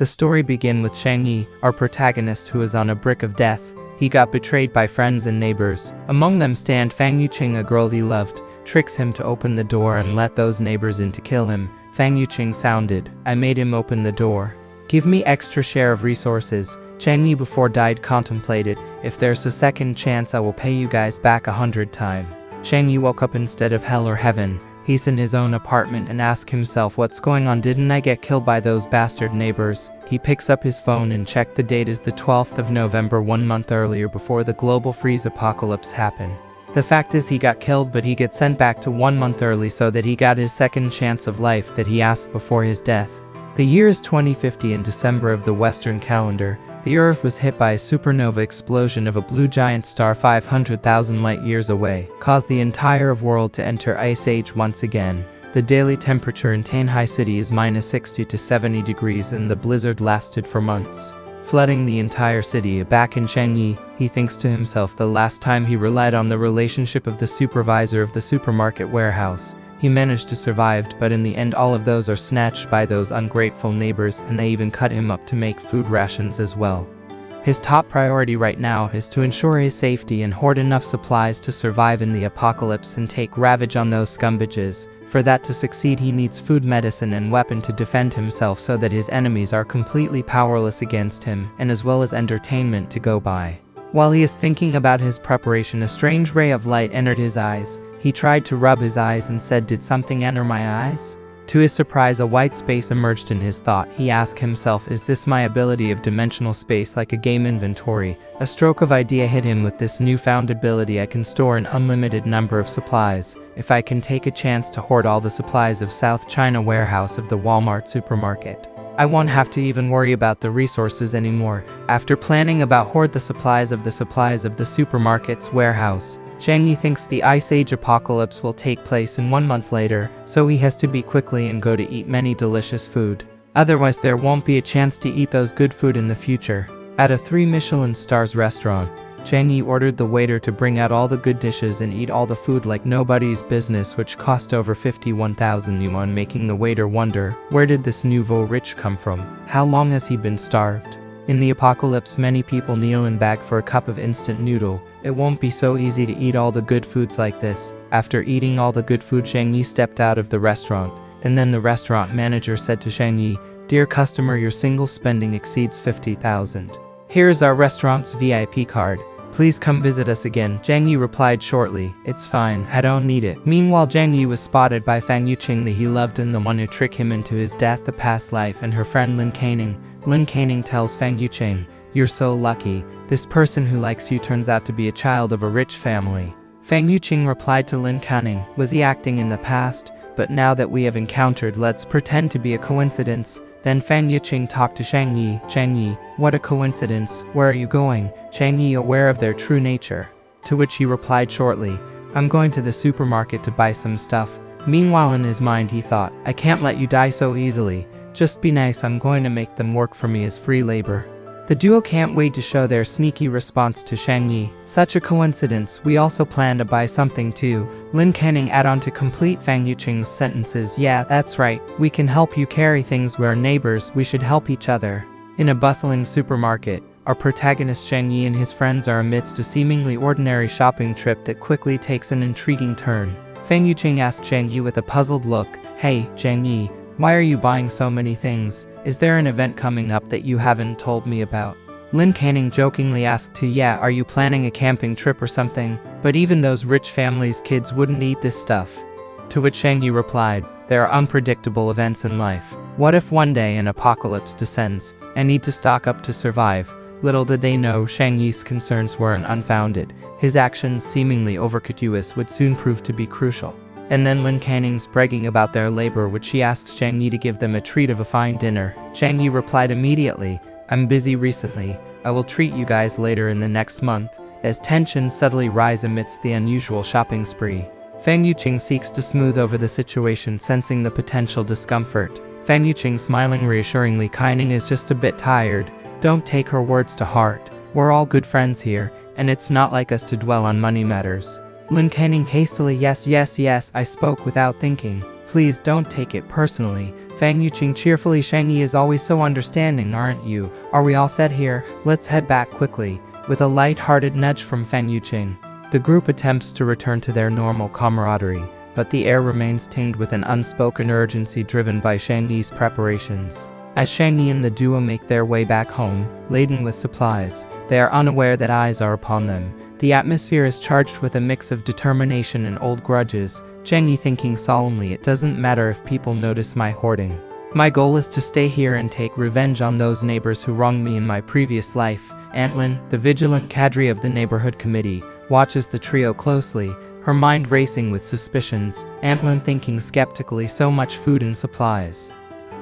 The story begins with Zhang Yi, our protagonist, who is on a brink of death. He got betrayed by friends and neighbors. Among them stand Fang Yuqing, a girl he loved, tricks him to open the door and let those neighbors in to kill him. Fang Yuqing sounded, "I made him open the door. Give me extra share of resources." Zhang Yi before died contemplated, "If there's a second chance I will pay you guys back 100 times. Zhang Yi woke up instead of hell or heaven. He's in his own apartment and asks himself, what's going on? Didn't I get killed by those bastard neighbors? He picks up his phone and check the date is the 12th of November, 1 month earlier before the global freeze apocalypse happened. The fact is he got killed, but he gets sent back to 1 month early so that he got his second chance of life that he asked before his death. The year is 2050 in December of the Western calendar. The Earth was hit by a supernova explosion of a blue giant star 500,000 light years away, caused the entire world to enter Ice Age once again. The daily temperature in Tanhai City is -60 to 70 degrees and the blizzard lasted for months, flooding the entire city. Back in Zhang Yi, he thinks to himself the last time he relied on the relationship of the supervisor of the supermarket warehouse. He managed to survive, but in the end all of those are snatched by those ungrateful neighbors, and they even cut him up to make food rations as well. His top priority right now is to ensure his safety and hoard enough supplies to survive in the apocalypse and take ravage on those scumbages. For that to succeed he needs food, medicine and weapon to defend himself so that his enemies are completely powerless against him, and as well as entertainment to go by. While he is thinking about his preparation, a strange ray of light entered his eyes. He tried to rub his eyes and said, "Did something enter my eyes?" To his surprise, a white space emerged in his thought. He asked himself, is this my ability of dimensional space, like a game inventory? A stroke of idea hit him. With this newfound ability I can store an unlimited number of supplies. If I can take a chance to hoard all the supplies of South China warehouse of the Walmart supermarket, I won't have to even worry about the resources anymore. After planning about hoard the supplies of the supermarket's warehouse, Zhang Yi thinks the Ice Age apocalypse will take place in 1 month later, so he has to be quickly and go to eat many delicious food. Otherwise there won't be a chance to eat those good food in the future. At a 3 Michelin stars restaurant, Zhang Yi ordered the waiter to bring out all the good dishes and eat all the food like nobody's business, which cost over 51,000 yuan, making the waiter wonder, where did this nouveau rich come from? How long has he been starved? In the apocalypse many people kneel and beg for a cup of instant noodle. It won't be so easy to eat all the good foods like this. After eating all the good food, Zhang Yi stepped out of the restaurant, and then the restaurant manager said to Zhang Yi, "Dear customer, your single spending exceeds 50,000. Here is our restaurant's VIP card. Please come visit us again." Zhang Yi replied shortly, "It's fine, I don't need it." Meanwhile, Zhang Yi was spotted by Fang Yuqing, that he loved and the one who tricked him into his death the past life, and her friend Lin Caning. Lin Caning tells Fang Yuqing, "You're so lucky. This person who likes you turns out to be a child of a rich family." Fang Yuqing replied to Lin Caning, "Was he acting in the past? But now that we have encountered, let's pretend to be a coincidence." Then Fang Yuqing talked to Zhang Yi. "Zhang Yi, what a coincidence. Where are you going?" Zhang Yi, aware of their true nature, to which he replied shortly, "I'm going to the supermarket to buy some stuff." Meanwhile in his mind he thought, "I can't let you die so easily. Just be nice, I'm going to make them work for me as free labor." The duo can't wait to show their sneaky response to Zhang Yi. "Such a coincidence, we also plan to buy something too." Lin Caning add on to complete Fang Yuqing's sentences, "Yeah, that's right, we can help you carry things, we're neighbors, we should help each other." In a bustling supermarket, our protagonist Zhang Yi and his friends are amidst a seemingly ordinary shopping trip that quickly takes an intriguing turn. Fang Yuqing asked Zhang Yi with a puzzled look, "Hey, Zhang Yi, why are you buying so many things? Is there an event coming up that you haven't told me about?" Lin Caning jokingly asked too, "Yeah, are you planning a camping trip or something? But even those rich families' kids wouldn't eat this stuff." To which Zhang Yi replied, "There are unpredictable events in life. What if one day an apocalypse descends? I need to stock up to survive." Little did they know Zhang Yi's concerns weren't unfounded. His actions, seemingly overcautious, would soon prove to be crucial. And then Lin Caning's bragging about their labor, which she asks Zhang Yi to give them a treat of a fine dinner. Zhang Yi replied immediately, "I'm busy recently. I will treat you guys later in the next month." As tensions subtly rise amidst the unusual shopping spree, Fang Yuqing seeks to smooth over the situation, sensing the potential discomfort. Fang Yuqing smiling reassuringly, "Caning is just a bit tired. Don't take her words to heart. We're all good friends here, and it's not like us to dwell on money matters." Lin Caning hastily, yes, I spoke without thinking. Please don't take it personally." Fang Yuqing cheerfully. Zhang Yi is always so understanding, aren't you? Are we all set here? Let's head back quickly. With a light-hearted nudge from Fang Yuqing, the group attempts to return to their normal camaraderie, but the air remains tinged with an unspoken urgency driven by Zhang Yi's preparations. As Zhang Yi and the duo make their way back home, laden with supplies, they are unaware that eyes are upon them. The atmosphere is charged with a mix of determination and old grudges. Zhang Yi thinking solemnly, it doesn't matter if people notice my hoarding. My goal is to stay here and take revenge on those neighbors who wronged me in my previous life. Antlin, the vigilant cadre of the neighborhood committee, watches the trio closely, her mind racing with suspicions. Antlin thinking skeptically, so much food and supplies.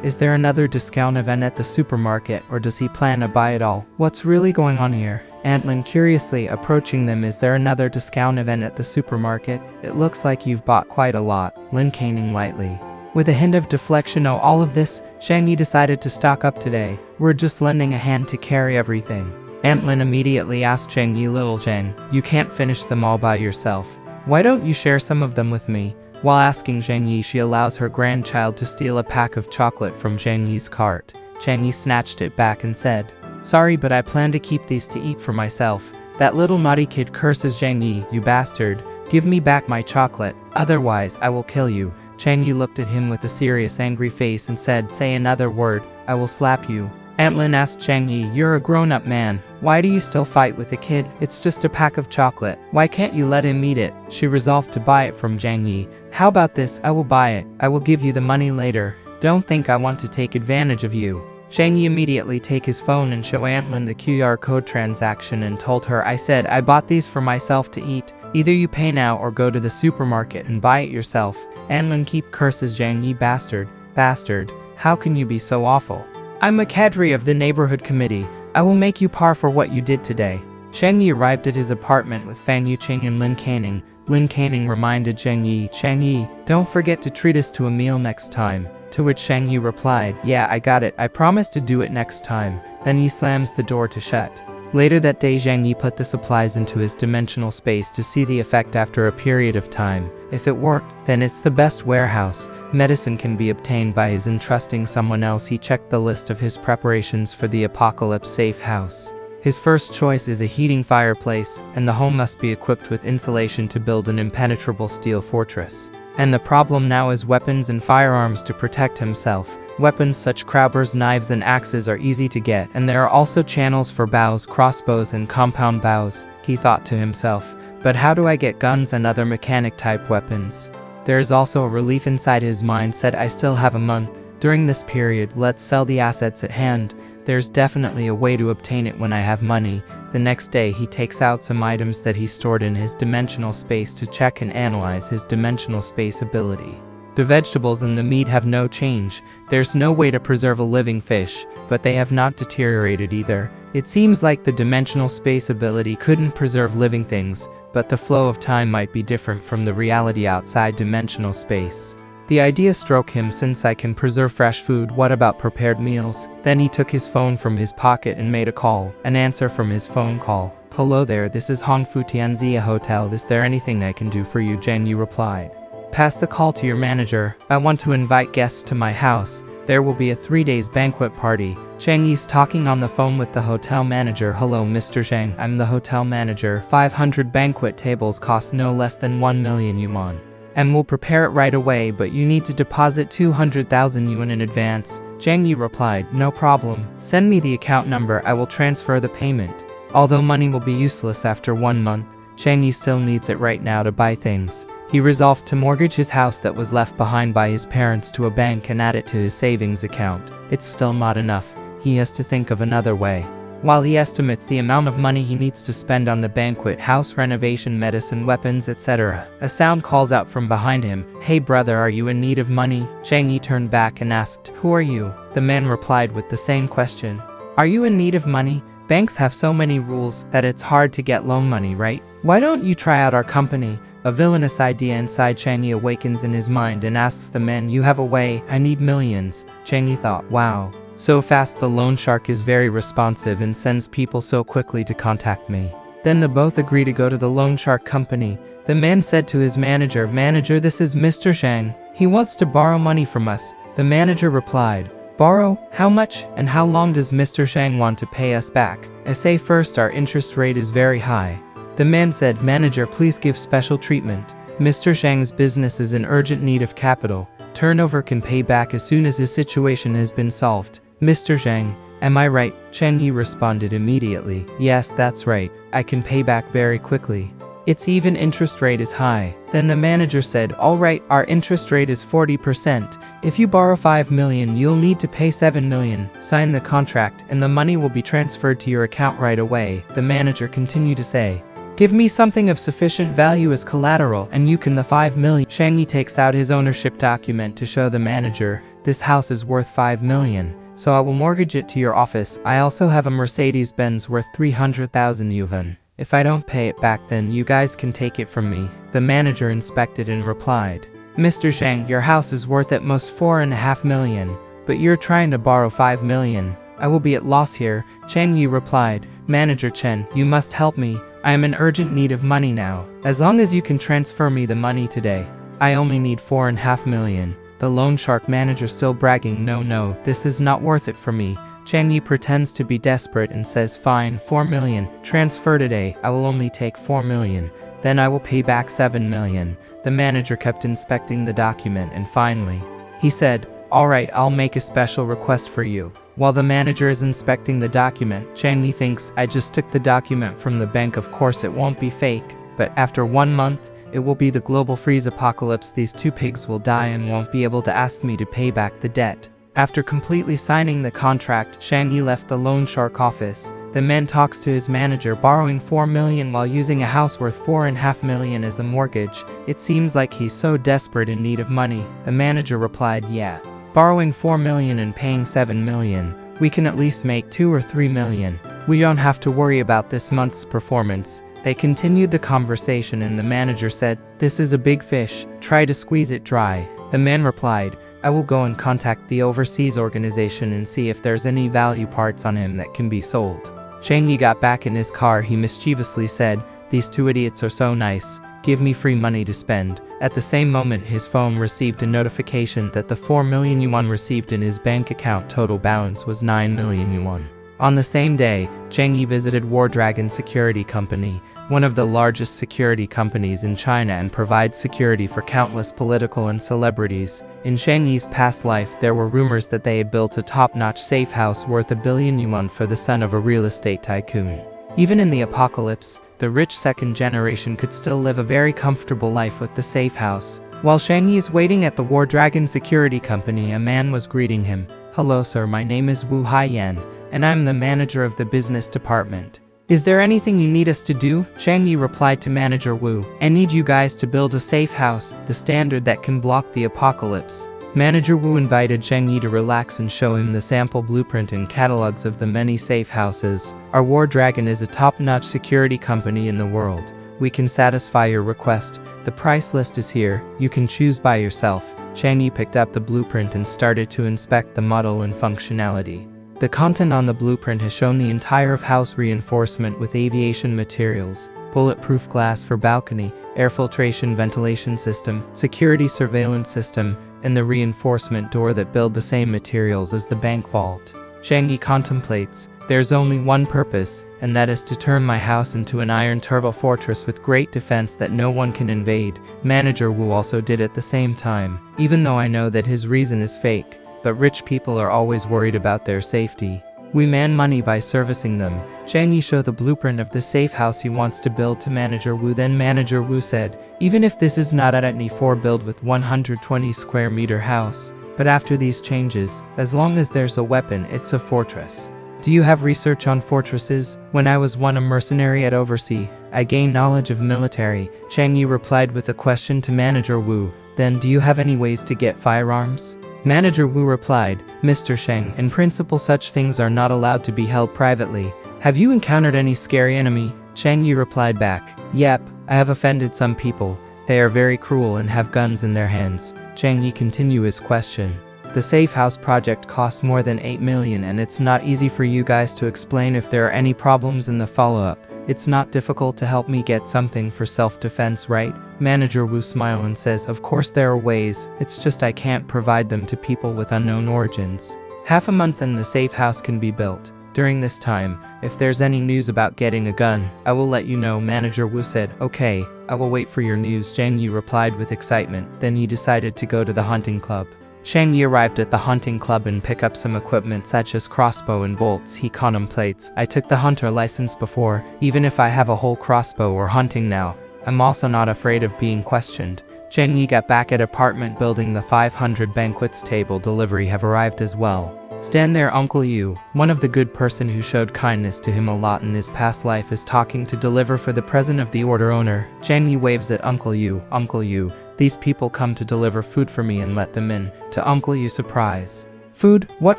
Is there another discount event at the supermarket, or does he plan to buy it all? What's really going on here? Antlin curiously approaching them. Is there another discount event at the supermarket? It looks like you've bought quite a lot. Lin caning lightly. With a hint of deflection, oh, all of this? Zhang Yi decided to stock up today. We're just lending a hand to carry everything. Antlin immediately asked Zhang Yi, little Zhang, you can't finish them all by yourself. Why don't you share some of them with me? While asking Zhang Yi, she allows her grandchild to steal a pack of chocolate from Zhang Yi's cart. Zhang Yi snatched it back and said, sorry, but I plan to keep these to eat for myself. That little naughty kid curses Zhang Yi, you bastard. Give me back my chocolate, otherwise I will kill you. Zhang Yi looked at him with a serious angry face and said, say another word, I will slap you. Antlin asked Zhang Yi, you're a grown-up man. Why do you still fight with a kid? It's just a pack of chocolate. Why can't you let him eat it? She resolved to buy it from Zhang Yi. How about this? I will buy it. I will give you the money later. Don't think I want to take advantage of you. Zhang Yi immediately take his phone and show Antlin the QR code transaction and told her, I said I bought these for myself to eat. Either you pay now or go to the supermarket and buy it yourself. Antlin keep curses Zhang Yi, bastard, bastard. How can you be so awful? I'm a cadre of the neighborhood committee. I will make you par for what you did today. Zhang Yi arrived at his apartment with Fang Yuqing and Lin Canning. Lin Canning reminded Zhang Yi, don't forget to treat us to a meal next time. To which Zhang Yi replied, yeah, I got it. I promise to do it next time. Then he slams the door to shut. Later that day, Zhang Yi put the supplies into his dimensional space to see the effect after a period of time. If it worked, then it's the best warehouse. Medicine can be obtained by his entrusting someone else. He checked the list of his preparations for the apocalypse safe house. His first choice is a heating fireplace, and the home must be equipped with insulation to build an impenetrable steel fortress. And the problem now is weapons and firearms to protect himself. Weapons such crabbers, knives and axes are easy to get, and there are also channels for bows, crossbows and compound bows, he thought to himself. But how do I get guns and other mechanic-type weapons? There is also a relief inside his mind, said I still have a month. During this period, let's sell the assets at hand. There's definitely a way to obtain it when I have money. The next day he takes out some items that he stored in his dimensional space to check and analyze his dimensional space ability. The vegetables and the meat have no change. There's no way to preserve a living fish, but they have not deteriorated either. It seems like the dimensional space ability couldn't preserve living things, but the flow of time might be different from the reality outside dimensional space. The idea struck him, since I can preserve fresh food, what about prepared meals? Then he took his phone from his pocket and made a call. An answer from his phone call. Hello there, this is Hongfu Tianxia Hotel. Is there anything I can do for you? Zhang Yi replied. Pass the call to your manager. I want to invite guests to my house. There will be a 3-day banquet party. Zhang Yi's talking on the phone with the hotel manager. Hello Mr. Zhang, I'm the hotel manager. 500 banquet tables cost no less than 1 million yuan. And we'll prepare it right away, but you need to deposit 200,000 yuan in advance. Zhang Yi replied, no problem. Send me the account number, I will transfer the payment. Although money will be useless after 1 month, Zhang Yi still needs it right now to buy things. He resolved to mortgage his house that was left behind by his parents to a bank and add it to his savings account. It's still not enough. He has to think of another way. While he estimates the amount of money he needs to spend on the banquet, house renovation, medicine, weapons, etc., a sound calls out from behind him. Hey brother, are you in need of money? Zhang Yi turned back and asked, who are you? The man replied with the same question. Are you in need of money? Banks have so many rules that it's hard to get loan money, right? Why don't you try out our company? A villainous idea inside Zhang Yi awakens in his mind and asks the man, you have a way, I need millions. Zhang Yi thought, wow. So fast, the loan shark is very responsive and sends people so quickly to contact me. Then the both agree to go to the loan shark company. The man said to his manager, manager, this is Mr. Zhang. He wants to borrow money from us. The manager replied, "Borrow? How much, and how long does Mr. Zhang want to pay us back? I say first, our interest rate is very high." The man said, "Manager, please give special treatment. Mr. Zhang's business is in urgent need of capital. Turnover can pay back as soon as his situation has been solved." "Mr. Zhang, am I right?" Zhang Yi responded immediately. "Yes, that's right. I can pay back very quickly. Its even interest rate is high." Then the manager said, "All right, our interest rate is 40%. If you borrow 5 million, you'll need to pay 7 million. Sign the contract, and the money will be transferred to your account right away." The manager continued to say, "Give me something of sufficient value as collateral, and you can the 5 million. Zhang Yi takes out his ownership document to show the manager, "This house is worth 5 million, so I will mortgage it to your office. I also have a Mercedes-Benz worth 300,000 yuan. If I don't pay it back, then you guys can take it from me." The manager inspected and replied, "Mr. Zhang, your house is worth at most 4.5 million, but you're trying to borrow 5 million. I will be at loss here." Zhang Yi replied, "Manager Chen, you must help me. I am in urgent need of money now. As long as you can transfer me the money today. I only need 4.5 million. The loan shark manager still bragging, No, this is not worth it for me." Zhang Yi pretends to be desperate and says, "Fine, 4 million. Transfer today. I will only take 4 million. Then I will pay back 7 million. The manager kept inspecting the document, and finally, he said, "All right, I'll make a special request for you." While the manager is inspecting the document, Zhang Yi thinks, "I just took the document from the bank, of course it won't be fake. But after 1 month, it will be the global freeze apocalypse. These 2 pigs will die and won't be able to ask me to pay back the debt." After completely signing the contract, Zhang Yi left the loan shark office. The man talks to his manager, borrowing 4 million while using a house worth 4.5 million as a mortgage. It seems like he's so desperate in need of money. The manager replied, "Yeah. Borrowing 4 million and paying 7 million. We can at least make 2 or 3 million. We don't have to worry about this month's performance." They continued the conversation, and the manager said, "This is a big fish. Try to squeeze it dry." The man replied, "I will go and contact the overseas organization and see if there's any value parts on him that can be sold." Zhang Yi got back in his car. He mischievously said, "These 2 idiots are so nice. Give me free money to spend." At the same moment, his phone received a notification that the 4 million yuan received in his bank account total balance was 9 million yuan. On the same day, Zhang Yi visited War Dragon Security Company, one of the largest security companies in China, and provides security for countless political and celebrities. In Zhang Yi's past life, there were rumors that they had built a top-notch safe house worth 1 billion yuan for the son of a real estate tycoon. Even in the apocalypse, the rich second generation could still live a very comfortable life with the safe house. While Zhang Yi is waiting at the War Dragon Security Company, a man was greeting him. "Hello sir, my name is Wu Haiyan, and I'm the manager of the business department. Is there anything you need us to do?" Zhang Yi replied to Manager Wu, "I need you guys to build a safe house, the standard that can block the apocalypse." Manager Wu invited Zhang Yi to relax and show him the sample blueprint and catalogs of the many safe houses. "Our War Dragon is a top-notch security company in the world. We can satisfy your request. The price list is here. You can choose by yourself." Zhang Yi picked up the blueprint and started to inspect the model and functionality. The content on the blueprint has shown the entire of house reinforcement with aviation materials, bulletproof glass for balcony, air filtration ventilation system, security surveillance system, and the reinforcement door that build the same materials as the bank vault. Zhang Yi contemplates, "There's only one purpose, and that is to turn my house into an iron turbo fortress with great defense that no one can invade." Manager Wu also did at the same time, even though I know that his reason is fake. But rich people are always worried about their safety. We man money by servicing them. Zhang Yi showed the blueprint of the safe house he wants to build to Manager Wu. Then Manager Wu said, "Even if this is not at any 4 build with 120 square meter house, but after these changes, as long as there's a weapon, it's a fortress." "Do you have research on fortresses?" "When I was a mercenary at overseas, I gained knowledge of military." Zhang Yi replied with a question to Manager Wu. "Then do you have any ways to get firearms?" Manager Wu replied, "Mr. Sheng, in principle such things are not allowed to be held privately. Have you encountered any scary enemy?" Zhang Yi replied back, "Yep, I have offended some people. They are very cruel and have guns in their hands." Zhang Yi continued his question. "The safe house project cost more than 8 million, and it's not easy for you guys to explain if there are any problems in the follow-up. It's not difficult to help me get something for self-defense, right?" Manager Wu smiles and says, of course there are ways, it's just I can't provide them to people with unknown origins. Half a month and the safe house can be built. During this time, if there's any news about getting a gun, I will let you know. Manager Wu said, okay, I will wait for your news. Zhang Yi replied with excitement. Then he decided to go to the hunting club. Zhang Yi arrived at the hunting club and picked up some equipment such as crossbow and bolts. He contemplates, I took the hunter license before, even if I have a whole crossbow or hunting now, I'm also not afraid of being questioned. Zhang Yi got back at apartment building. The 500 banquets table delivery have arrived as well. Stand there, Uncle Yu, one of the good person who showed kindness to him a lot in his past life, is talking to deliver for the present of the order owner. Zhang Yi waves at Uncle Yu. Uncle Yu, these people come to deliver food for me and let them in. To Uncle Yu surprise. Food? What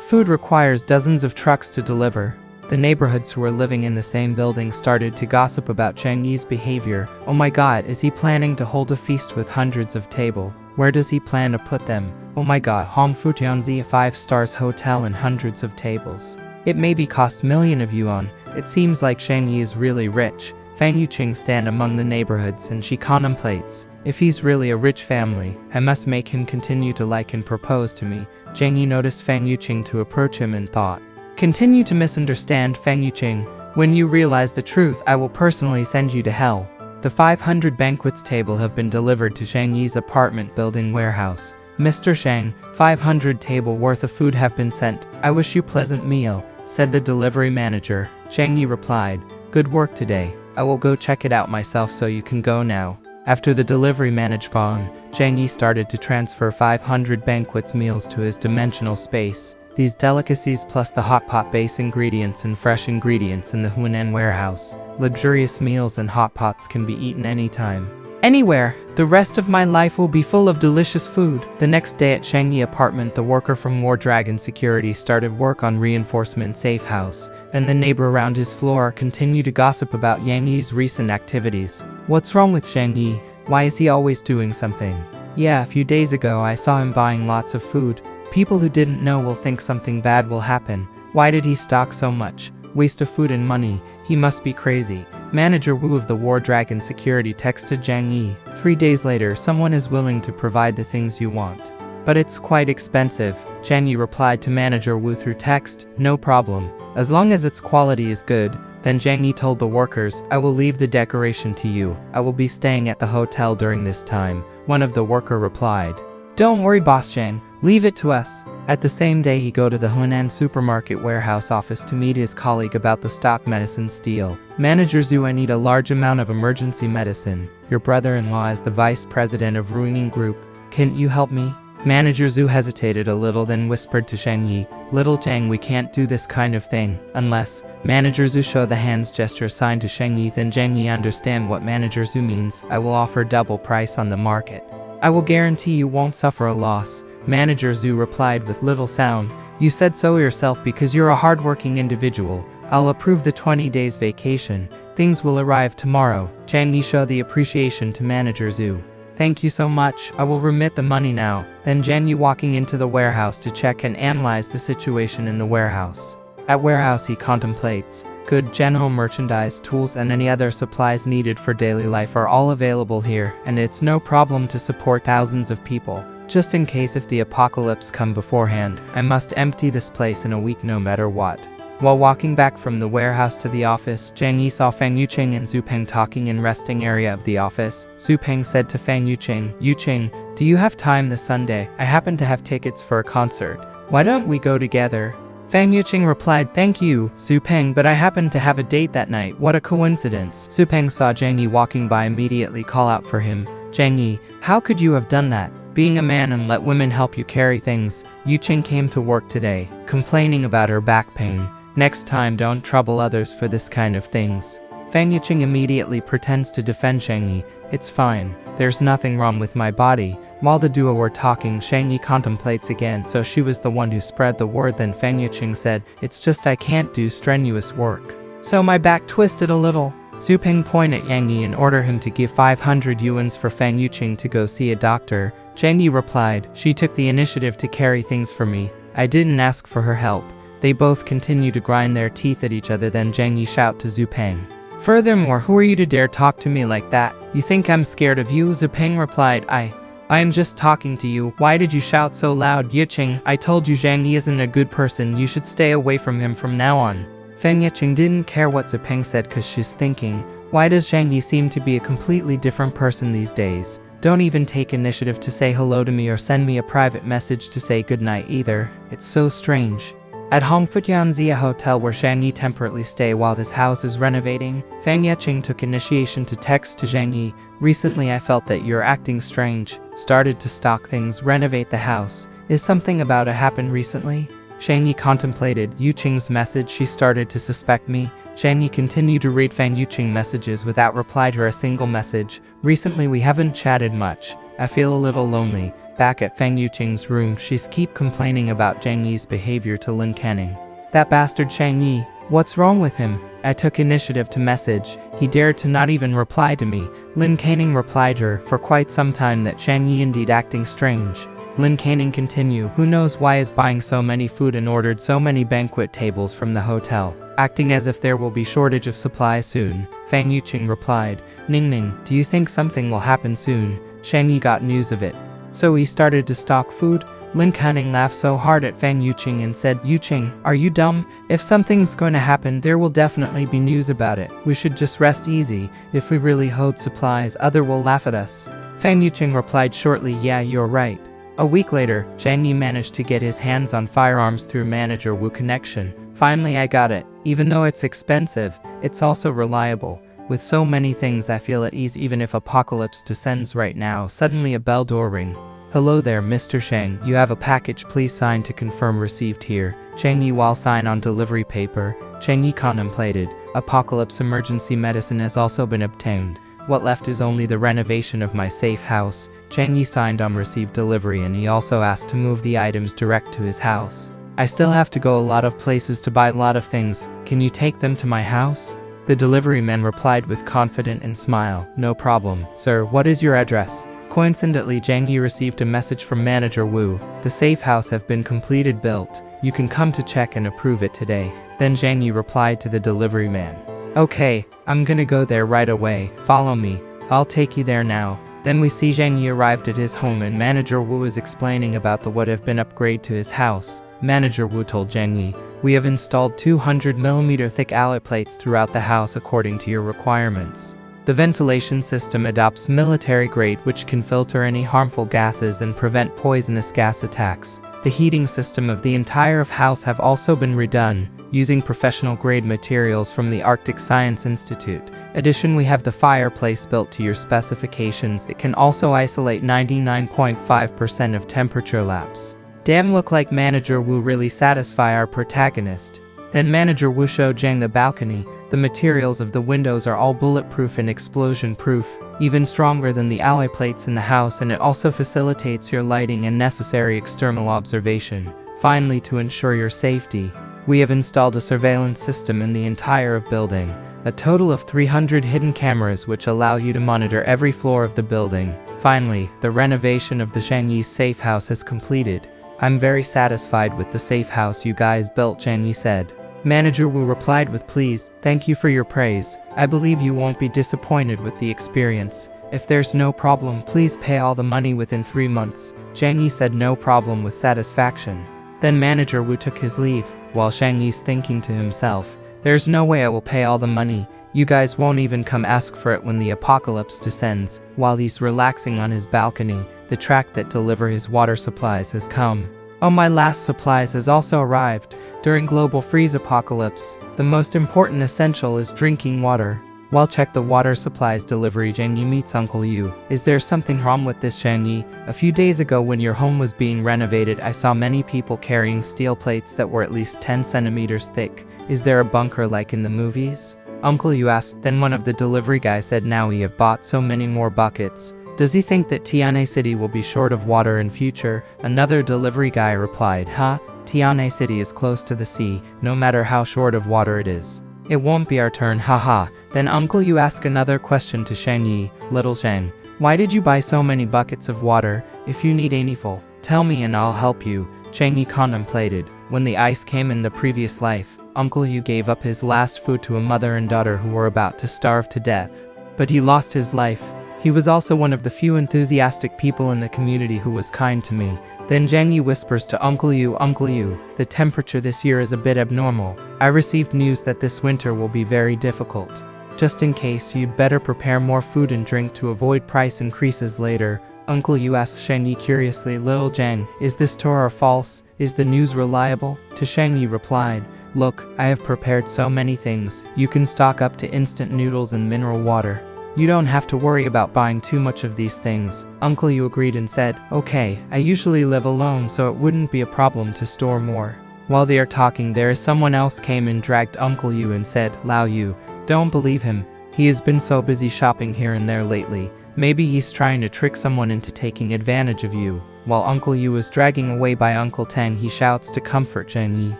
food requires dozens of trucks to deliver? The neighborhoods who were living in the same building started to gossip about Zhang Yi's behavior. Oh my god, is he planning to hold a feast with hundreds of tables? Where does he plan to put them? Oh my god, Hongfu Tianzi, a 5-star hotel and hundreds of tables. It maybe cost million of yuan. It seems like Zhang Yi is really rich. Fang Yuqing stand among the neighborhoods and she contemplates. If he's really a rich family, I must make him continue to like and propose to me. Zhang Yi noticed Fang Yuqing to approach him and thought, continue to misunderstand Fang Yuqing. When you realize the truth, I will personally send you to hell. The 500 banquets table have been delivered to Zhang Yi's apartment building warehouse. Mr. Shang, 500 table worth of food have been sent. I wish you pleasant meal, said the delivery manager. Zhang Yi replied, good work today. I will go check it out myself, so you can go now. After the delivery manager gone, Zhang Yi started to transfer 500 banquets meals to his dimensional space. These delicacies plus the hot pot base ingredients and fresh ingredients in the Hunan warehouse. Luxurious meals and hot pots can be eaten anytime, anywhere. The rest of my life will be full of delicious food. The next day at Zhang Yi apartment, the worker from War Dragon Security started work on reinforcement safe house, and the neighbor around his floor continued to gossip about Yang Yi's recent activities. What's wrong with Zhang Yi? Why is he always doing something? Yeah, a few days ago I saw him buying lots of food. People who didn't know will think something bad will happen. Why did he stock so much? Waste of food and money. He must be crazy. Manager Wu of the War Dragon Security texted Zhang Yi. 3 days later, someone is willing to provide the things you want. But it's quite expensive. Zhang Yi replied to Manager Wu through text, no problem. As long as its quality is good. Then Zhang Yi told the workers, I will leave the decoration to you. I will be staying at the hotel during this time. One of the worker replied, don't worry, Boss Zhang. Leave it to us. At the same day, he go to the Hunan supermarket warehouse office to meet his colleague about the stock medicine steal. Manager Zhu, I need a large amount of emergency medicine. Your brother-in-law is the vice president of Ruining Group. Can't you help me? Manager Zhu hesitated a little, then whispered to Zhang Yi, little Zhang, we can't do this kind of thing, unless. Manager Zhu showed the hands gesture signed to Zhang Yi. Then Zhang Yi understand what Manager Zhu means. I will offer double price on the market. I will guarantee you won't suffer a loss. Manager Zhu replied with little sound, you said so yourself because you're a hardworking individual. I'll approve the 20 days vacation. Things will arrive tomorrow. Zhang Yi showed the appreciation to Manager Zhu. Thank you so much. I will remit the money now. Then Zhang Yi walking into the warehouse to check and analyze the situation in the warehouse. At warehouse he contemplates. Good general merchandise, tools and any other supplies needed for daily life are all available here, and it's no problem to support thousands of people. Just in case if the apocalypse come beforehand, I must empty this place in a week no matter what. While walking back from the warehouse to the office, Zhang Yi saw Fang Yuqing and Zhu Peng talking in resting area of the office. Zhu Peng said to Fang Yuqing, Yuqing, do you have time this Sunday? I happen to have tickets for a concert. Why don't we go together? Fang Yuqing replied, thank you, Zhu Peng, but I happen to have a date that night. What a coincidence. Zhu Peng saw Zhang Yi walking by, immediately call out for him. Zhang Yi, how could you have done that? Being a man and let women help you carry things. Yuqing came to work today, complaining about her back pain. Next time don't trouble others for this kind of things. Fang Yuqing immediately pretends to defend Zhang Yi. It's fine, there's nothing wrong with my body. While the duo were talking, Zhang Yi contemplates again, so she was the one who spread the word. Then Fang Yuqing said, it's just I can't do strenuous work. So my back twisted a little. Zhu Peng pointed at Yang Yi and ordered him to give 500 yuans for Fang Yuqing to go see a doctor. Zhang Yi replied, she took the initiative to carry things for me. I didn't ask for her help. They both continue to grind their teeth at each other. Then Zhang Yi shout to Zhu Peng. Furthermore, who are you to dare talk to me like that? You think I'm scared of you? Zipeng replied, I am just talking to you. Why did you shout so loud? Yicheng, I told you Zhang Yi isn't a good person. You should stay away from him from now on. Feng Yicheng didn't care what Zipeng said because she's thinking, why does Zhang Yi seem to be a completely different person these days? Don't even take initiative to say hello to me or send me a private message to say goodnight either. It's so strange. At Hongfutianzia Hotel where Zhang Yi temporarily stay while his house is renovating, Feng Yicheng took initiation to text to Zhang Yi. Recently I felt that you're acting strange. Started to stock things, renovate the house. Is something about to happen recently? Zhang Yi contemplated Yicheng's message. She started to suspect me. Zhang Yi continued to read Feng Yicheng messages without reply to her a single message. Recently we haven't chatted much. I feel a little lonely. Back at Feng Yicheng's room, she's keep complaining about Zhang Yi's behavior to Lin Canning. That bastard Zhang Yi, what's wrong with him? I took initiative to message. He dared to not even reply to me. Lin Canning replied her for quite some time that Zhang Yi indeed acting strange. Lin Canning continued, who knows why is buying so many food and ordered so many banquet tables from the hotel, acting as if there will be shortage of supply soon. Feng Yicheng replied, Ning, do you think something will happen soon? Zhang Yi got news of it. So he started to stock food? Lin Canning laughed so hard at Feng Yicheng and said, Yicheng, are you dumb? If something's going to happen, there will definitely be news about it. We should just rest easy. If we really hoard supplies, other will laugh at us. Feng Yicheng replied shortly, yeah, you're right. A week later, Zhang Yi managed to get his hands on firearms through Manager Wu connection. Finally I got it. Even though it's expensive, it's also reliable. With so many things I feel at ease even if apocalypse descends right now. Suddenly a bell door ring. Hello there, Mr. Shang. You have a package, please sign to confirm received here. Zhang Yi while sign on delivery paper. Zhang Yi contemplated. Apocalypse emergency medicine has also been obtained. What left is only the renovation of my safe house. Zhang Yi signed on received delivery and he also asked to move the items direct to his house. I still have to go a lot of places to buy a lot of things. Can you take them to my house? The delivery man replied with confident and smile, no problem. Sir, what is your address? Coincidentally, Zhang Yi received a message from Manager Wu. The safe house have been completed built. You can come to check and approve it today. Then Zhang Yi replied to the delivery man. Okay, I'm gonna go there right away. Follow me. I'll take you there now. Then we see Zhang Yi arrived at his home and Manager Wu is explaining about the what have been upgrade to his house. Manager Wu told Zhang Yi, we have installed 200mm thick alloy plates throughout the house according to your requirements. The ventilation system adopts military grade which can filter any harmful gases and prevent poisonous gas attacks. The heating system of the entire house have also been redone, using professional grade materials from the Arctic Science Institute. Addition, we have the fireplace built to your specifications. It can also isolate 99.5% of temperature lapse. Damn, look like Manager Wu really satisfy our protagonist. Then Manager Wu showed Zhang the balcony. The materials of the windows are all bulletproof and explosion proof, even stronger than the alloy plates in the house, and it also facilitates your lighting and necessary external observation. Finally, to ensure your safety, we have installed a surveillance system in the entire building. A total of 300 hidden cameras which allow you to monitor every floor of the building. Finally, the renovation of the Zhang Yi's safe house is completed. I'm very satisfied with the safe house you guys built, Zhang Yi said. Manager Wu replied with please, thank you for your praise. I believe you won't be disappointed with the experience. If there's no problem, please pay all the money within 3 months. Zhang Yi said no problem with satisfaction. Then Manager Wu took his leave, while Zhang Yi's thinking to himself, there's no way I will pay all the money. You guys won't even come ask for it when the apocalypse descends. While he's relaxing on his balcony, the truck that deliver his water supplies has come. Oh, my last supplies has also arrived. During global freeze apocalypse, the most important essential is drinking water. While check the water supplies delivery, Zhang Yi meets Uncle Yu. Is there something wrong with this, Zhang Yi? A few days ago when your home was being renovated, I saw many people carrying steel plates that were at least 10 centimeters thick. Is there a bunker like in the movies? Uncle Yu asked. Then one of the delivery guys said, now we have bought so many more buckets. Does he think that Tianhe City will be short of water in future? Another delivery guy replied, Tianhe City is close to the sea, no matter how short of water it is. It won't be our turn, haha. Then Uncle Yu asked another question to Zhang Yi, little Zhang, why did you buy so many buckets of water? If you need any full, tell me and I'll help you. Zhang Yi contemplated, when the ice came in the previous life, Uncle Yu gave up his last food to a mother and daughter who were about to starve to death. But he lost his life. He was also one of the few enthusiastic people in the community who was kind to me. Then Zhang Yi whispers to Uncle Yu, "Uncle Yu, the temperature this year is a bit abnormal. I received news that this winter will be very difficult. Just in case, you'd better prepare more food and drink to avoid price increases later." Uncle Yu asks Zhang Yi curiously, "Little Zhang, is this Torah false? Is the news reliable?" To Zhang Yi replied, "Look, I have prepared so many things. You can stock up to instant noodles and mineral water. You don't have to worry about buying too much of these things." Uncle Yu agreed and said, "Okay, I usually live alone, so it wouldn't be a problem to store more." While they are talking, there is someone else came and dragged Uncle Yu and said, "Lao Yu, don't believe him. He has been so busy shopping here and there lately. Maybe he's trying to trick someone into taking advantage of you." While Uncle Yu is dragging away by Uncle Tang, he shouts to comfort Zhang Yi.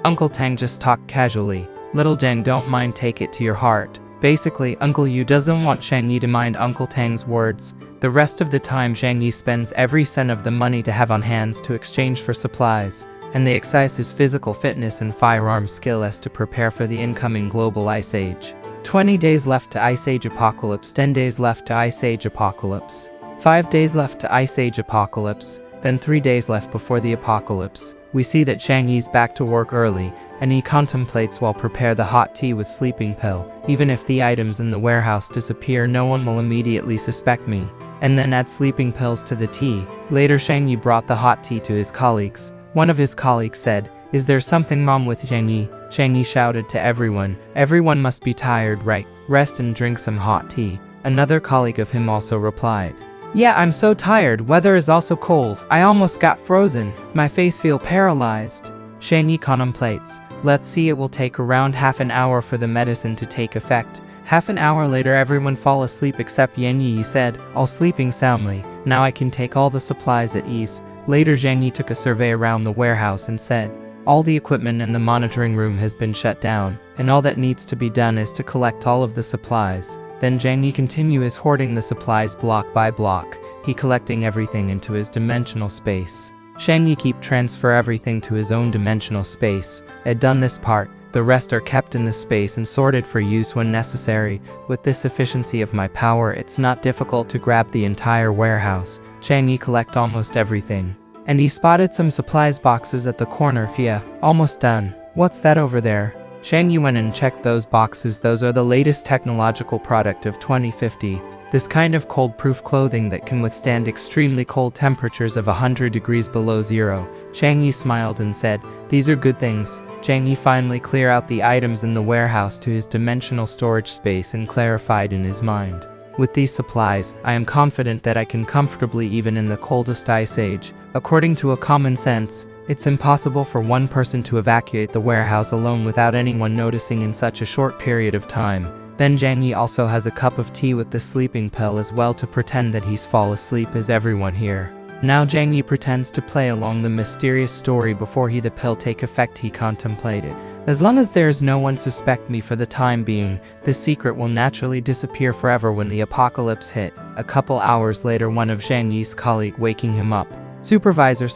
Uncle Tang just talked casually. "Little Zhang, don't mind, take it to your heart." Basically, Uncle Yu doesn't want Zhang Yi to mind Uncle Tang's words. The rest of the time, Zhang Yi spends every cent of the money to have on hands to exchange for supplies, and they excise his physical fitness and firearm skill as to prepare for the incoming global ice age. 20 days left to Ice Age Apocalypse, 10 days left to Ice Age Apocalypse, 5 days left to Ice Age Apocalypse, then 3 days left before the apocalypse. We see that Zhang Yi's back to work early, and he contemplates while prepare the hot tea with sleeping pill. "Even if the items in the warehouse disappear, no one will immediately suspect me." And then add sleeping pills to the tea. Later, Zhang Yi brought the hot tea to his colleagues. One of his colleagues said, "Is there something wrong with Zhang Yi?" Zhang Yi shouted to everyone, "Everyone must be tired, right? Rest and drink some hot tea." Another colleague of him also replied, "Yeah, I'm so tired. Weather is also cold. I almost got frozen. My face feel paralyzed." Zhang Yi contemplates, "Let's see, it will take around half an hour for the medicine to take effect." Half an hour later, everyone fall asleep except Zhang Yi. He said, "All sleeping soundly. Now I can take all the supplies at ease." Later, Zhang Yi took a survey around the warehouse and said, "All the equipment in the monitoring room has been shut down, and all that needs to be done is to collect all of the supplies." Then Zhang Yi continues hoarding the supplies block by block, he collecting everything into his dimensional space. Zhang Yi keep transfer everything to his own dimensional space. Had done this part, the rest are kept in the space and sorted for use when necessary. With this efficiency of my power, it's not difficult to grab the entire warehouse. Zhang Yi collect almost everything. And he spotted some supplies boxes at the corner. "Fia, almost done. What's that over there?" Zhang Yi went and checked those boxes. Those are the latest technological product of 2050. This kind of cold-proof clothing that can withstand extremely cold temperatures of 100 degrees below zero. Zhang Yi smiled and said, "These are good things." Zhang Yi finally cleared out the items in the warehouse to his dimensional storage space and clarified in his mind. "With these supplies, I am confident that I can comfortably even in the coldest ice age." According to a common sense, it's impossible for one person to evacuate the warehouse alone without anyone noticing in such a short period of time. Then Zhang Yi also has a cup of tea with the sleeping pill as well to pretend that he's fall asleep as everyone here. Now Zhang Yi pretends to play along the mysterious story before the pill take effect. He contemplated, "As long as there's no one suspect me for the time being, this secret will naturally disappear forever when the apocalypse hit." A couple hours later, one of Zhang Yi's colleagues waking him up. Supervisor,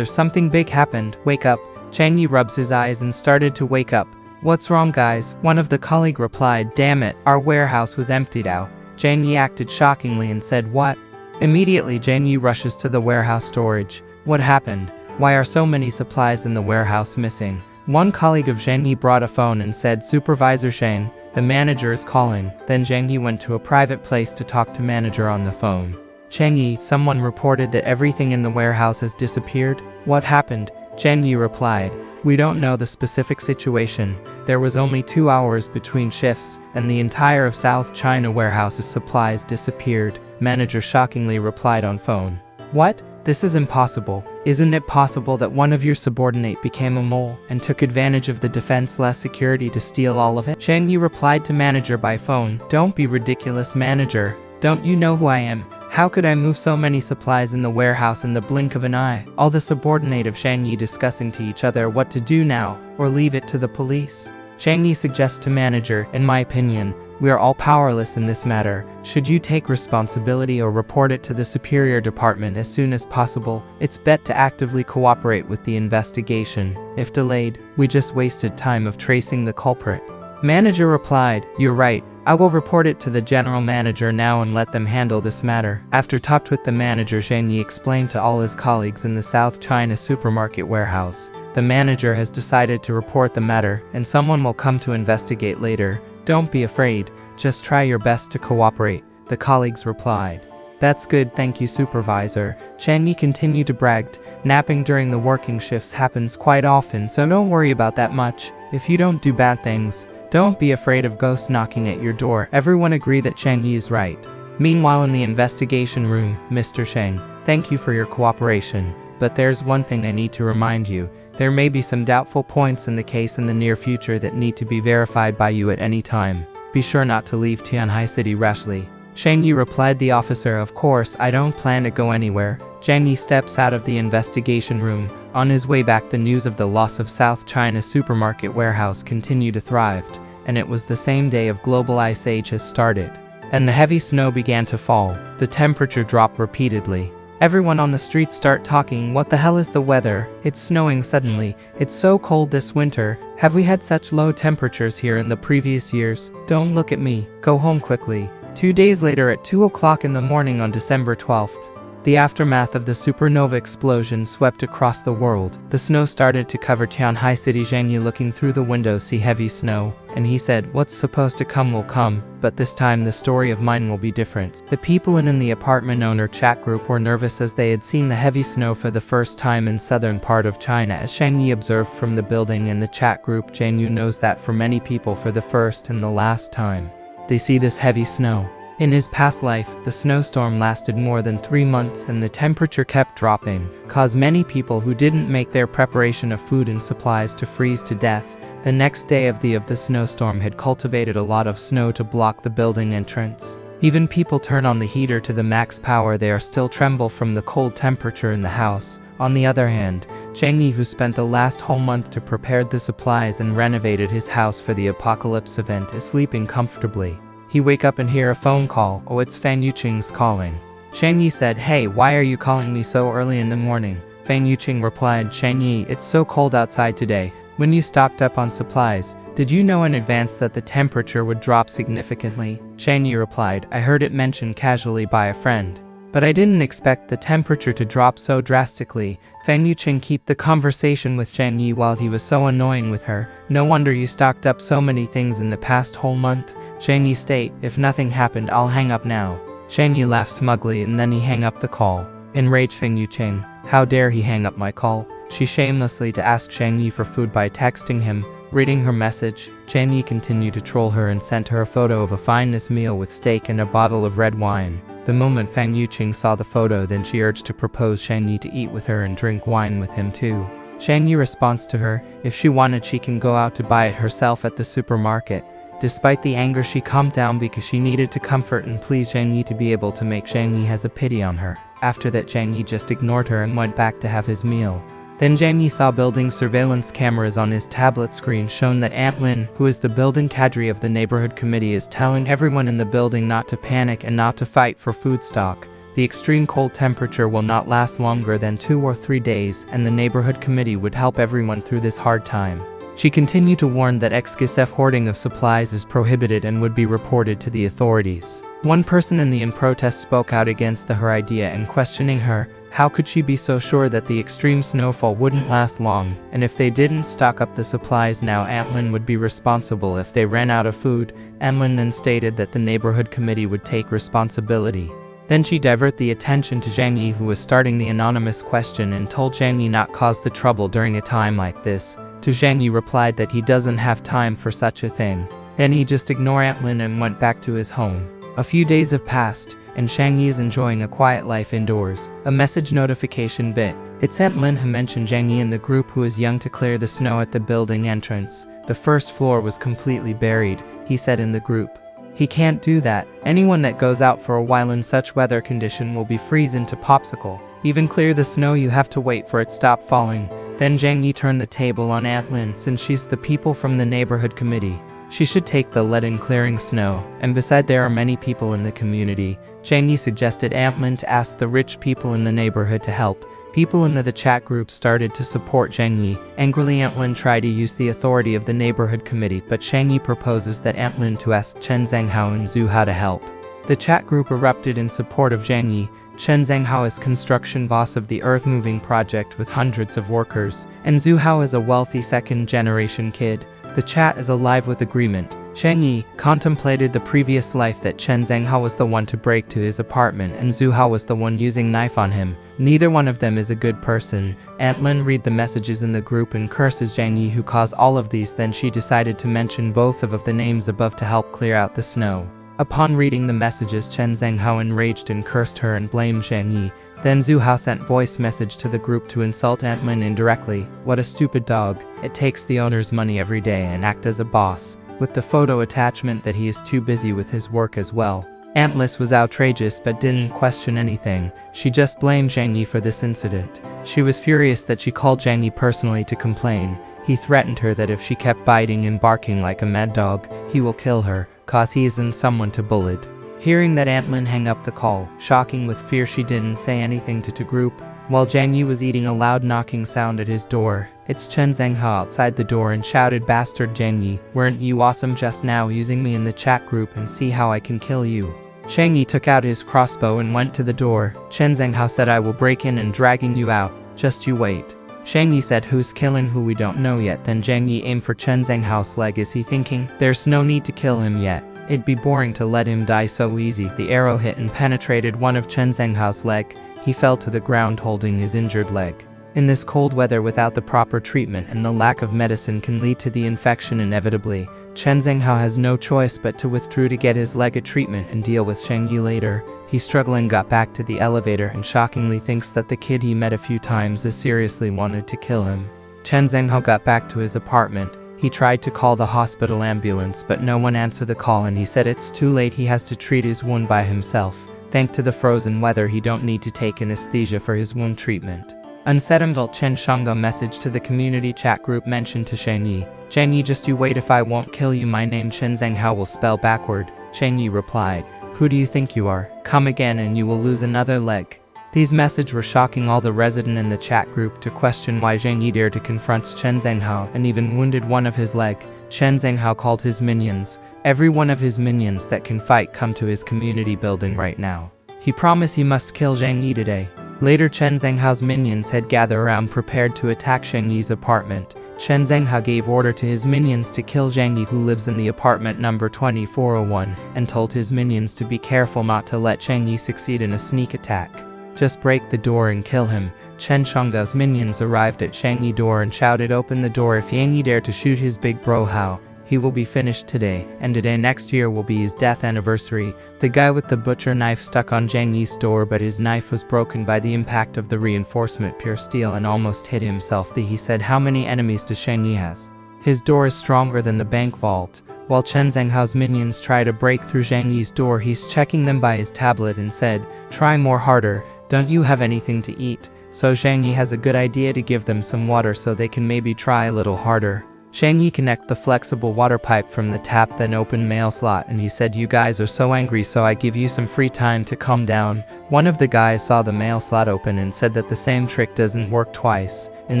something big happened. Wake up." Zhang Yi rubs his eyes and started to wake up. "What's wrong, guys?" One of the colleagues replied, "Damn it, our warehouse was emptied out." Zhang Yi acted shockingly and said, "What?" Immediately, Zhang Yi rushes to the warehouse storage. "What happened? Why are so many supplies in the warehouse missing?" One colleague of Zhang Yi brought a phone and said, "Supervisor Shang, the manager is calling." Then Zhang Yi went to a private place to talk to manager on the phone. "Zhang Yi, someone reported that everything in the warehouse has disappeared. What happened?" Zhang Yi replied, "We don't know the specific situation. There was only 2 hours between shifts, and the entire of South China warehouse's supplies disappeared." Manager shockingly replied on phone, "What? This is impossible. Isn't it possible that one of your subordinate became a mole and took advantage of the defenseless security to steal all of it?" Zhang Yi replied to manager by phone, "Don't be ridiculous, manager. Don't you know who I am? How could I move so many supplies in the warehouse in the blink of an eye?" All the subordinate of Zhang Yi discussing to each other what to do now, or leave it to the police. Zhang Yi suggests to manager, "In my opinion, We are all powerless in this matter. Should you take responsibility or report it to the superior department as soon as possible? It's best to actively cooperate with the investigation. If delayed, we just wasted time of tracing the culprit." Manager replied, "You're right. I will report it to the general manager now and let them handle this matter." After talked with the manager, Zhang Yi explained to all his colleagues in the South China supermarket warehouse. The manager has decided to report the matter, and someone will come to investigate later. "Don't be afraid, just try your best to cooperate," the colleagues replied. "That's good, thank you, supervisor." Zhang Yi continued to brag. "Napping during the working shifts happens quite often, so don't worry about that much. If you don't do bad things, don't be afraid of ghosts knocking at your door." Everyone agreed that Zhang Yi is right. Meanwhile, in the investigation room, "Mr. Sheng, thank you for your cooperation. But there's one thing I need to remind you. There may be some doubtful points in the case in the near future that need to be verified by you at any time. Be sure not to leave Tianhai City rashly." Zhang Yi replied the officer, "Of course, I don't plan to go anywhere." Zhang Yi steps out of the investigation room. On his way back, the news of the loss of South China supermarket warehouse continued to thrive, and it was the same day of global ice age has started. And the heavy snow began to fall. The temperature dropped repeatedly. Everyone on the street start talking, "What the hell is the weather? It's snowing suddenly. It's so cold this winter. Have we had such low temperatures here in the previous years? Don't look at me. Go home quickly." 2 days later at 2 o'clock in the morning on December 12th, the aftermath of the supernova explosion swept across the world. The snow started to cover Tianhai City. Zhang Yi, looking through the window, see heavy snow, and he said, "What's supposed to come will come, but this time the story of mine will be different." The people in the apartment owner chat group were nervous as they had seen the heavy snow for the first time in southern part of China. As Zhang Yi observed from the building in the chat group, Zhang Yi knows that for many people for the first and the last time they see this heavy snow. In his past life, the snowstorm lasted more than 3 months and the temperature kept dropping, caused many people who didn't make their preparation of food and supplies to freeze to death. The next day of the snowstorm had cultivated a lot of snow to block the building entrance. Even people turn on the heater to the max power, they are still tremble from the cold temperature in the house. On the other hand, Zhang Yi, who spent the last whole month to prepare the supplies and renovated his house for the apocalypse event, is sleeping comfortably. He wake up and hear a phone call. "Oh, it's Fan Yuqing's calling." Zhang Yi said, "Hey, why are you calling me so early in the morning?" Fan Yuqing replied, "Zhang Yi, it's so cold outside today. When you stocked up on supplies, did you know in advance that the temperature would drop significantly?" Zhang Yi replied, "I heard it mentioned casually by a friend, but I didn't expect the temperature to drop so drastically." Fan Yuqing kept the conversation with Zhang Yi while he was so annoying with her. "No wonder you stocked up so many things in the past whole month." Zhang Yi state, "If nothing happened, I'll hang up now." Zhang Yi laughed smugly and then he hang up the call. Enraged Fan Yuqing, "How dare he hang up my call?" She shamelessly to ask Zhang Yi for food by texting him. Reading her message, Zhang Yi continued to troll her and sent her a photo of a fineness meal with steak and a bottle of red wine. The moment Fan Yuqing saw the photo, then she urged to propose Zhang Yi to eat with her and drink wine with him too. Zhang Yi responds to her, if she wanted she can go out to buy it herself at the supermarket. Despite the anger, she calmed down because she needed to comfort and please Zhang Yi to be able to make Zhang Yi has a pity on her. After that, Zhang Yi just ignored her and went back to have his meal. Then Zhang Yi saw building surveillance cameras on his tablet screen shown that Aunt Lin, who is the building cadre of the neighborhood committee, is telling everyone in the building not to panic and not to fight for food stock. The extreme cold temperature will not last longer than 2 or 3 days, and the neighborhood committee would help everyone through this hard time. She continued to warn that excessive hoarding of supplies is prohibited and would be reported to the authorities. One person in protest spoke out against her idea and questioning her, how could she be so sure that the extreme snowfall wouldn't last long, and if they didn't stock up the supplies now, Aunt Lin would be responsible if they ran out of food. Aunt Lin then stated that the neighborhood committee would take responsibility. Then she diverted the attention to Zhang Yi, who was starting the anonymous question, and told Zhang Yi not cause the trouble during a time like this. To Zhang Yi replied that he doesn't have time for such a thing. Then he just ignored Aunt Lin and went back to his home. A few days have passed, and Zhang Yi is enjoying a quiet life indoors. A message notification bit. It's Aunt Lin who mentioned Zhang Yi in the group, who is young to clear the snow at the building entrance. The first floor was completely buried, he said in the group. He can't do that. Anyone that goes out for a while in such weather condition will be freezing to popsicle. Even clear the snow you have to wait for it stop falling. Then Zhang Yi turned the table on Aunt Lin, since she's the people from the neighborhood committee. She should take the lead in clearing snow, and beside there are many people in the community. Zhang Yi suggested Ant-Man to ask the rich people in the neighborhood to help. People in the chat group started to support Zhang Yi. Angrily, Ant-Man tried to use the authority of the neighborhood committee, but Zhang Yi proposes that Ant-Man to ask Chen Zhanghao and Zhu Hao to help. The chat group erupted in support of Zhang Yi. Chen Zhanghao is construction boss of the earth-moving project with hundreds of workers, and Zhu Hao is a wealthy second-generation kid. The chat is alive with agreement. Zhang Yi contemplated the previous life that Chen Zhanghao was the one to break to his apartment and Zhu Hao was the one using knife on him. Neither one of them is a good person. Ant-Man read the messages in the group and curses Zhang Yi who caused all of these. Then she decided to mention both of the names above to help clear out the snow. Upon reading the messages, Chen Zhanghao enraged and cursed her and blamed Zhang Yi. Then Zhu Hao sent voice message to the group to insult Ant-Man indirectly. What a stupid dog. It takes the owner's money every day and act as a boss, with the photo attachment that he is too busy with his work as well. Ant-Man was outrageous but didn't question anything. She just blamed Zhang Yi for this incident. She was furious that she called Zhang Yi personally to complain. He threatened her that if she kept biting and barking like a mad dog, he will kill her, cause he isn't someone to bully. Hearing that, Ant-Man hung up the call. Shocking with fear, she didn't say anything to the group. While Zhang Yi was eating, a loud knocking sound at his door. It's Chen Zhanghao outside the door and shouted, "Bastard Zhang Yi, weren't you awesome just now using me in the chat group and see how I can kill you?" Zhang Yi took out his crossbow and went to the door. Chen Zhanghao said, "I will break in and dragging you out, just you wait." Zhang Yi said, "Who's killing who? We don't know yet." Then Zhang Yi aimed for Chen Zhanghao's leg. Is he thinking, there's no need to kill him yet? It'd be boring to let him die so easy. The arrow hit and penetrated one of Chen Zhanghao's leg. He fell to the ground holding his injured leg. In this cold weather, without the proper treatment and the lack of medicine can lead to the infection inevitably. Chen Zhanghao has no choice but to withdraw to get his leg a treatment and deal with Zhang Yi later. He struggling got back to the elevator and shockingly thinks that the kid he met a few times is seriously wanted to kill him. Chen Zhanghao got back to his apartment. He tried to call the hospital ambulance but no one answered the call and he said it's too late, he has to treat his wound by himself. Thanks to the frozen weather, he don't need to take anesthesia for his wound treatment. Unsettled, Chen Zhanghao message to the community chat group mentioned to Zhang Yi. "Zhang Yi, just you wait, if I won't kill you, my name Chen Zhanghao will spell backward." Zhang Yi replied, "Who do you think you are? Come again and you will lose another leg." These messages were shocking all the residents in the chat group to question why Zhang Yi dared to confront Chen Zhanghao and even wounded one of his leg. Chen Zhanghao called his minions. Every one of his minions that can fight come to his community building right now. He promised he must kill Zhang Yi today. Later, Chen Zhanghao's minions had gathered around prepared to attack Zhang Yi's apartment. Chen Zhanghao gave order to his minions to kill Zhang Yi, who lives in the apartment number 2401, and told his minions to be careful not to let Zhang Yi succeed in a sneak attack. Just break the door and kill him. Chen Zhanghao's minions arrived at Zhang Yi's door and shouted, "Open the door if Zhang Yi dare to shoot his big bro Hao. He will be finished today, and today next year will be his death anniversary." The guy with the butcher knife stuck on Zhang Yi's door, but his knife was broken by the impact of the reinforcement pure steel and almost hit himself. He said, "How many enemies does Zhang Yi has? His door is stronger than the bank vault." While Chen Zhanghao's minions try to break through Zhang Yi's door, he's checking them by his tablet and said, "Try more harder. Don't you have anything to eat?" So Zhang Yi has a good idea to give them some water so they can maybe try a little harder. Zhang Yi connect the flexible water pipe from the tap, then open mail slot, and he said, "You guys are so angry, so I give you some free time to calm down." One of the guys saw the mail slot open and said that the same trick doesn't work twice. In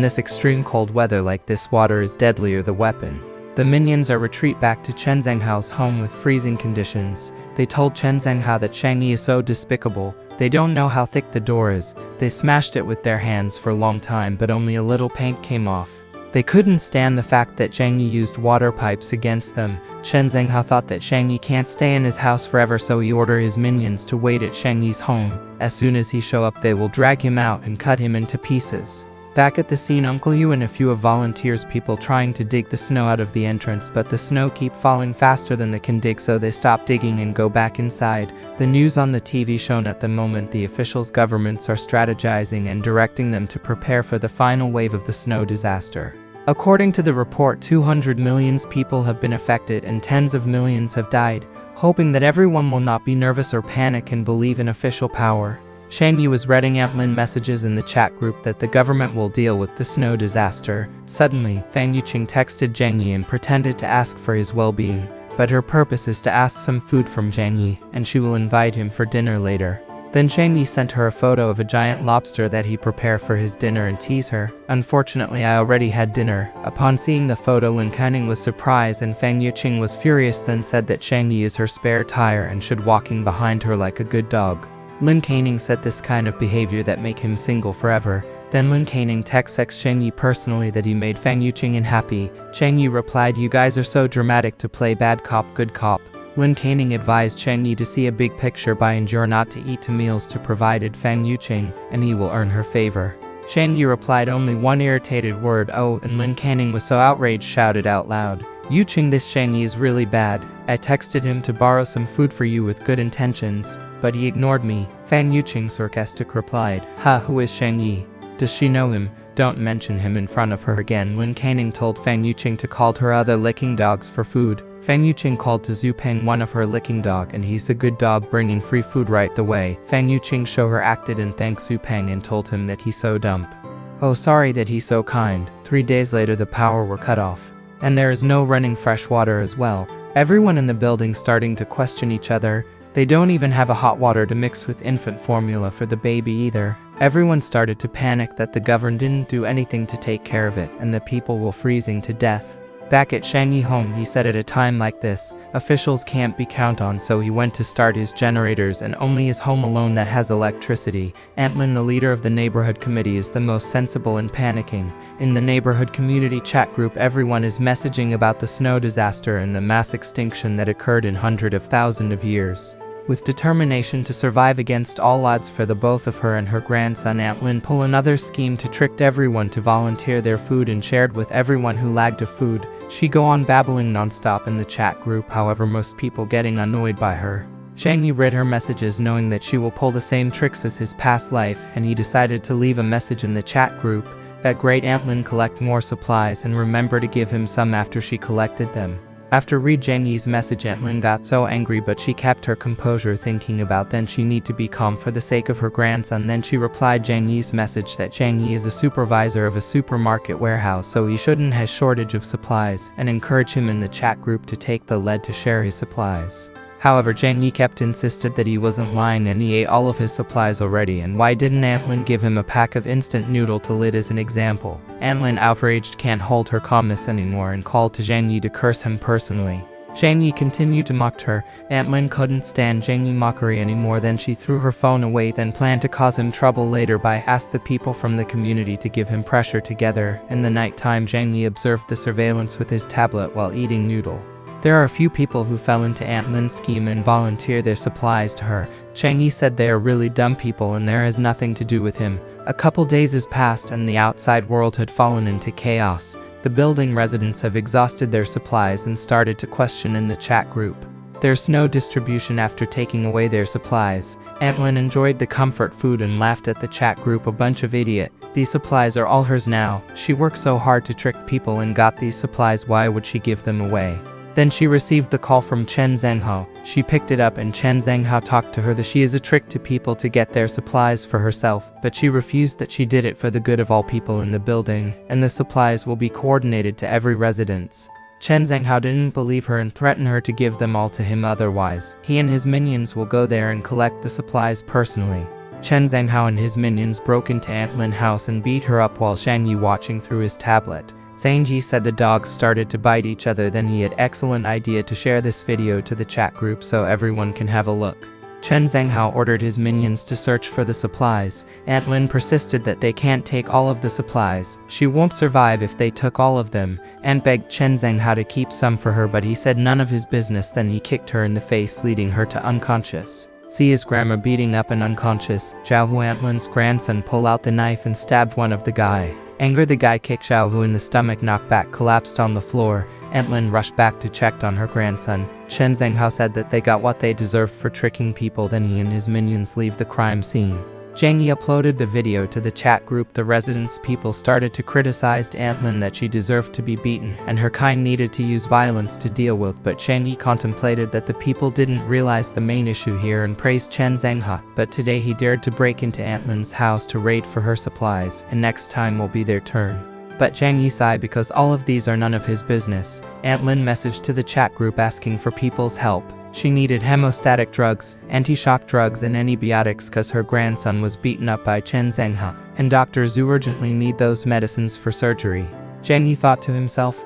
this extreme cold weather like this, water is deadlier the weapon. The minions are retreat back to Chen Zhanghao's home with freezing conditions. They told Chen Zhanghao that Zhang Yi is so despicable. They don't know how thick the door is. They smashed it with their hands for a long time, but only a little paint came off. They couldn't stand the fact that Zhang Yi used water pipes against them. Chen Zhanghao thought that Zhang Yi can't stay in his house forever, so he ordered his minions to wait at Zhang Yi's home. As soon as he show up, they will drag him out and cut him into pieces. Back at the scene, Uncle Yu and a few of volunteers people trying to dig the snow out of the entrance, but the snow keep falling faster than they can dig, so they stop digging and go back inside. The news on the TV shown at the moment, the officials governments are strategizing and directing them to prepare for the final wave of the snow disaster. According to the report, 200 million people have been affected and tens of millions have died, hoping that everyone will not be nervous or panic and believe in official power. Zhang Yi was reading Aunt Lin messages in the chat group that the government will deal with the snow disaster. Suddenly, Fang Yuqing texted Zhang Yi and pretended to ask for his well-being, but her purpose is to ask some food from Zhang Yi, and she will invite him for dinner later. Then Zhang Yi sent her a photo of a giant lobster that he prepared for his dinner and tease her. Unfortunately, I already had dinner. Upon seeing the photo, Lin Canning was surprised and Fang Yuqing was furious, then said that Zhang Yi is her spare tire and should walking behind her like a good dog. Lin Canning said this kind of behavior that make him single forever. Then Lin Canning texts Zhang Yi personally that he made Fang Yuqing unhappy. Zhang Yi replied, "You guys are so dramatic to play bad cop, good cop." Lin Canning advised Zhang Yi to see a big picture by endure not to eat 2 meals to provided Fang Yuqing, and he will earn her favor. Zhang Yi replied only one irritated word, "Oh," and Lin Canning was so outraged shouted out loud, "Yuqing, this Zhang Yi is really bad. I texted him to borrow some food for you with good intentions, but he ignored me." Fang Yuqing sarcastic replied, "Ha, who is Zhang Yi? Does she know him? Don't mention him in front of her again." Lin Canning told Fang Yuqing to call her other licking dogs for food. Fang Yuqing called to Zhu Peng one of her licking dog, and he's a good dog bringing free food right the way. Fang Yuqing show her acted and thanked Zhu Peng and told him that he's so dump. Oh, sorry that he's so kind. 3 days later the power were cut off. And there is no running fresh water as well. Everyone in the building starting to question each other. They don't even have a hot water to mix with infant formula for the baby either. Everyone started to panic that the government didn't do anything to take care of it and the people were freezing to death. Back at Zhang Yi home, he said at a time like this, officials can't be counted on, so he went to start his generators and only his home alone that has electricity. Aunt Lin, the leader of the neighborhood committee, is the most sensible and panicking. In the neighborhood community chat group, everyone is messaging about the snow disaster and the mass extinction that occurred in hundreds of thousands of years. With determination to survive against all odds for the both of her and her grandson, Aunt Lin pulled another scheme to trick everyone to volunteer their food and shared with everyone who lagged of food. She go on babbling non-stop in the chat group, however most people getting annoyed by her. Zhang Yi read her messages knowing that she will pull the same tricks as his past life, and he decided to leave a message in the chat group that great Aunt Lin collect more supplies and remember to give him some after she collected them. After read Zhang Yi's message, Aunt Lin got so angry, but she kept her composure, thinking about then she need to be calm for the sake of her grandson. Then she replied Zhang Yi's message that Zhang Yi is a supervisor of a supermarket warehouse, so he shouldn't have shortage of supplies, and encourage him in the chat group to take the lead to share his supplies. However, Zhang Yi kept insisted that he wasn't lying and he ate all of his supplies already, and why didn't Aunt Lin give him a pack of instant noodle to lid as an example? Aunt Lin, outraged, can't hold her calmness anymore and called to Zhang Yi to curse him personally. Zhang Yi continued to mock her. Aunt Lin couldn't stand Zhang Yi mockery anymore, then she threw her phone away, then planned to cause him trouble later by asked the people from the community to give him pressure together. In the night time, Zhang Yi observed the surveillance with his tablet while eating noodle. There are a few people who fell into Aunt Lin's scheme and volunteer their supplies to her. Zhang Yi said they are really dumb people and there has nothing to do with him. A couple days has passed and the outside world had fallen into chaos. The building residents have exhausted their supplies and started to question in the chat group. There's no distribution after taking away their supplies. Aunt Lin enjoyed the comfort food and laughed at the chat group, a bunch of idiot. These supplies are all hers now. She worked so hard to trick people and got these supplies, why would she give them away? Then she received the call from Chen Zhenghao. She picked it up and Chen Zhenghao talked to her that she is a trick to people to get their supplies for herself, but she refused that she did it for the good of all people in the building, and the supplies will be coordinated to every residence. Chen Zhenghao didn't believe her and threatened her to give them all to him, otherwise he and his minions will go there and collect the supplies personally. Chen Zhenghao and his minions broke into Aunt Lin's house and beat her up while Zhang Yi watching through his tablet. Zhang Yi said the dogs started to bite each other, then he had excellent idea to share this video to the chat group so everyone can have a look. Chen Zhenghao ordered his minions to search for the supplies. Aunt Lin persisted that they can't take all of the supplies. She won't survive if they took all of them, and begged Chen Zhenghao to keep some for her, but he said none of his business. Then he kicked her in the face, leading her to unconscious. See his grandma beating up and unconscious. Zhao Hu, Aunt Lin's grandson, pulled out the knife and stabbed one of the guy. Angered, the guy kicked Zhao Hu in the stomach, knocked back, collapsed on the floor. Aunt Lin rushed back to check on her grandson. Chen Zhenghao said that they got what they deserved for tricking people, then he and his minions leave the crime scene. Zhang Yi uploaded the video to the chat group. The residents' people started to criticize Aunt Lin that she deserved to be beaten and her kind needed to use violence to deal with, but Zhang Yi contemplated that the people didn't realize the main issue here and praised Chen Zhenghe. But today he dared to break into Aunt Lin's house to raid for her supplies, and next time will be their turn. But Zhang Yi sighed because all of these are none of his business. Aunt Lin messaged to the chat group asking for people's help. She needed hemostatic drugs, anti-shock drugs and antibiotics cause her grandson was beaten up by Chen Zhenghe, and Dr. Zhu urgently need those medicines for surgery. Zhang Yi thought to himself,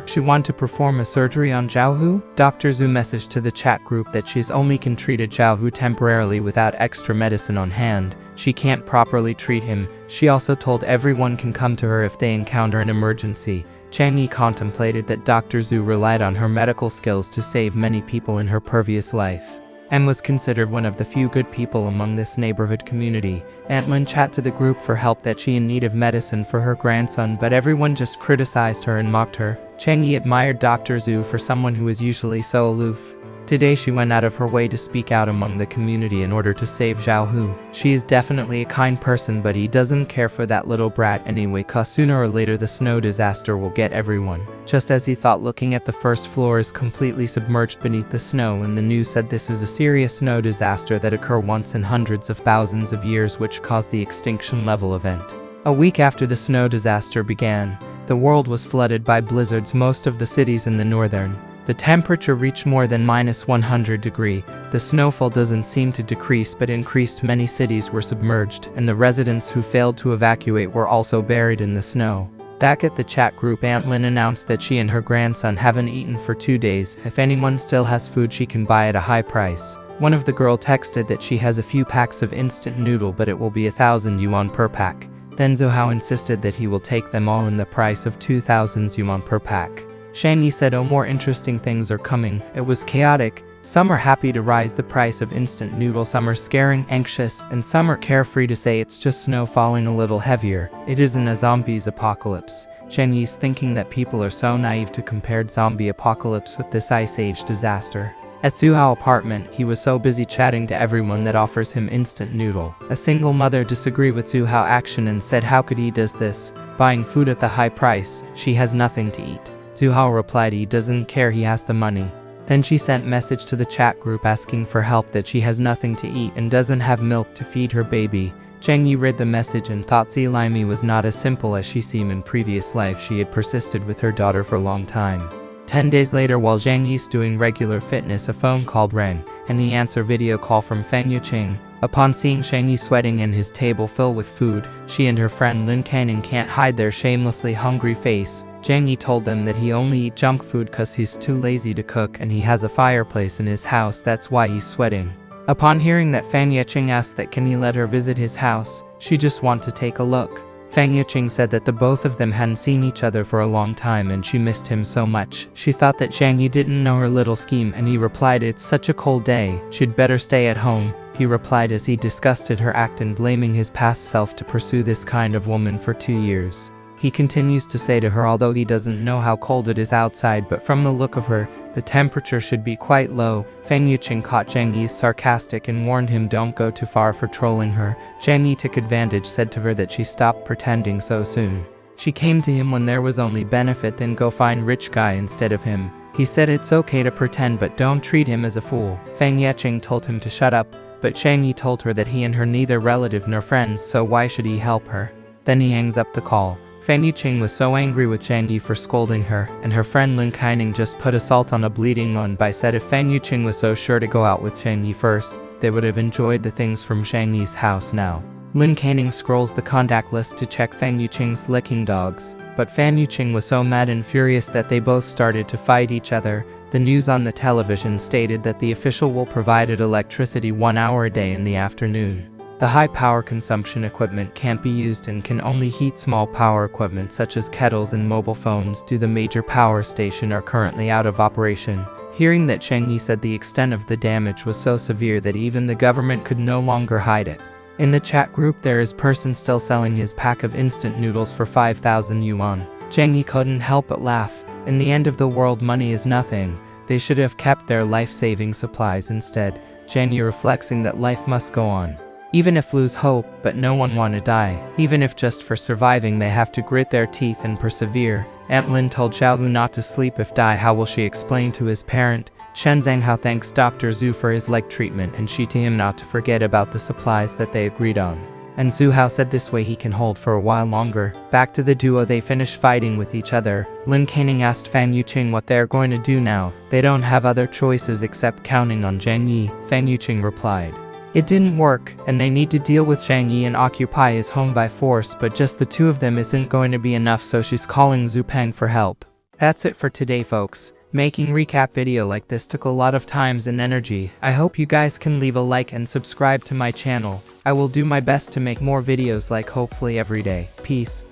she want to perform a surgery on Zhao Hu? Dr. Zhu messaged to the chat group that she's only can treat Zhao Hu temporarily without extra medicine on hand. She can't properly treat him. She also told everyone can come to her if they encounter an emergency. Zhang Yi contemplated that Dr. Zhu relied on her medical skills to save many people in her previous life, and was considered one of the few good people among this neighborhood community. Aunt Lin chatted to the group for help that she in need of medicine for her grandson, but everyone just criticized her and mocked her. Zhang Yi admired Dr. Zhu for someone who is usually so aloof. Today she went out of her way to speak out among the community in order to save Zhao Hu. She is definitely a kind person, but he doesn't care for that little brat anyway, cause sooner or later the snow disaster will get everyone. Just as he thought, looking at the first floor is completely submerged beneath the snow, and the news said this is a serious snow disaster that occur once in hundreds of thousands of years which caused the extinction level event. A week after the snow disaster began, the world was flooded by blizzards. Most of the cities in the northern the temperature reached more than -100 degrees. The snowfall doesn't seem to decrease but increased. Many cities were submerged, and the residents who failed to evacuate were also buried in the snow. Back at the chat group, Aunt Lin announced that she and her grandson haven't eaten for 2 days. If anyone still has food, she can buy at a high price. One of the girl texted that she has a few packs of instant noodle, but it will be 1,000 yuan per pack. Then Zhou Hao insisted that he will take them all in the price of 2,000 yuan per pack. Zhang Yi said, "Oh, more interesting things are coming." It was chaotic. Some are happy to rise the price of instant noodle, some are scaring, anxious, and some are carefree to say it's just snow falling a little heavier. It isn't a zombies apocalypse. Zhang Yi's thinking that people are so naive to compare zombie apocalypse with this ice age disaster. At Zhu Hao apartment, he was so busy chatting to everyone that offers him instant noodle. A single mother disagreed with Zhu Hao action and said how could he does this, buying food at the high price, she has nothing to eat. Zhu Hao replied he doesn't care, he has the money. Then she sent message to the chat group asking for help that she has nothing to eat and doesn't have milk to feed her baby. Zhang Yi read the message and thought Zilimi was not as simple as she seemed in previous life. She had persisted with her daughter for a long time. 10 days later, while Zhang Yi's doing regular fitness, a phone call rang, and he answered video call from Feng Yuqing. Upon seeing Zhang Yi sweating and his table filled with food, she and her friend Lin Canning can't hide their shamelessly hungry face. Zhang Yi told them that he only eat junk food cause he's too lazy to cook and he has a fireplace in his house, that's why he's sweating. Upon hearing that, Feng Yuqing asked that can he let her visit his house, she just want to take a look. Feng Yuqing said that the both of them hadn't seen each other for a long time and she missed him so much. She thought that Zhang Yi didn't know her little scheme and he replied it's such a cold day, she'd better stay at home. He replied as he disgusted her act and blaming his past self to pursue this kind of woman for 2 years. He continues to say to her although he doesn't know how cold it is outside, but from the look of her, the temperature should be quite low. Feng Yuqing caught Zhang Yi sarcastic and warned him don't go too far for trolling her. Zhang Yi took advantage, said to her that she stopped pretending so soon. She came to him when there was only benefit, then go find rich guy instead of him. He said it's okay to pretend but don't treat him as a fool. Feng Yuqing told him to shut up, but Zhang Yi told her that he and her neither relative nor friends, so why should he help her? Then he hangs up the call. Feng Yuqing was so angry with Zhang Yi for scolding her, and her friend Lin Canning just put a salt on a bleeding wound by said if Feng Yuqing was so sure to go out with Zhang Yi first, they would have enjoyed the things from Zhang Yi's house now. Lin Canning scrolls the contact list to check Feng Yuqing's licking dogs, but Feng Yuqing was so mad and furious that they both started to fight each other. The news on the television stated that the official will provide electricity 1 hour a day in the afternoon. The high power consumption equipment can't be used and can only heat small power equipment such as kettles and mobile phones. The major power station are currently out of operation. Hearing that, Zhang Yi said the extent of the damage was so severe that even the government could no longer hide it. In the chat group there is person still selling his pack of instant noodles for 5,000 yuan. Zhang Yi couldn't help but laugh. In the end of the world money is nothing. They should have kept their life-saving supplies instead. Zhang Yi reflecting that life must go on. Even if lose hope, but no one want to die. Even if just for surviving they have to grit their teeth and persevere. Aunt Lin told Xiaolu not to sleep if die. How will she explain to his parent? Chen Zhanghao thanks Dr. Zhu for his leg treatment and she to him not to forget about the supplies that they agreed on. And Zhu Hao said this way he can hold for a while longer. Back to the duo, they finish fighting with each other. Lin Kaining asked Fang Yuqing what they're going to do now. They don't have other choices except counting on Zhang Yi. Fang Yuqing replied. It didn't work, and they need to deal with Zhang Yi and occupy his home by force, but just the two of them isn't going to be enough, so she's calling Zhu Peng for help. That's it for today, folks. Making recap video like this took a lot of times and energy. I hope you guys can leave a like and subscribe to my channel. I will do my best to make more videos like hopefully every day. Peace.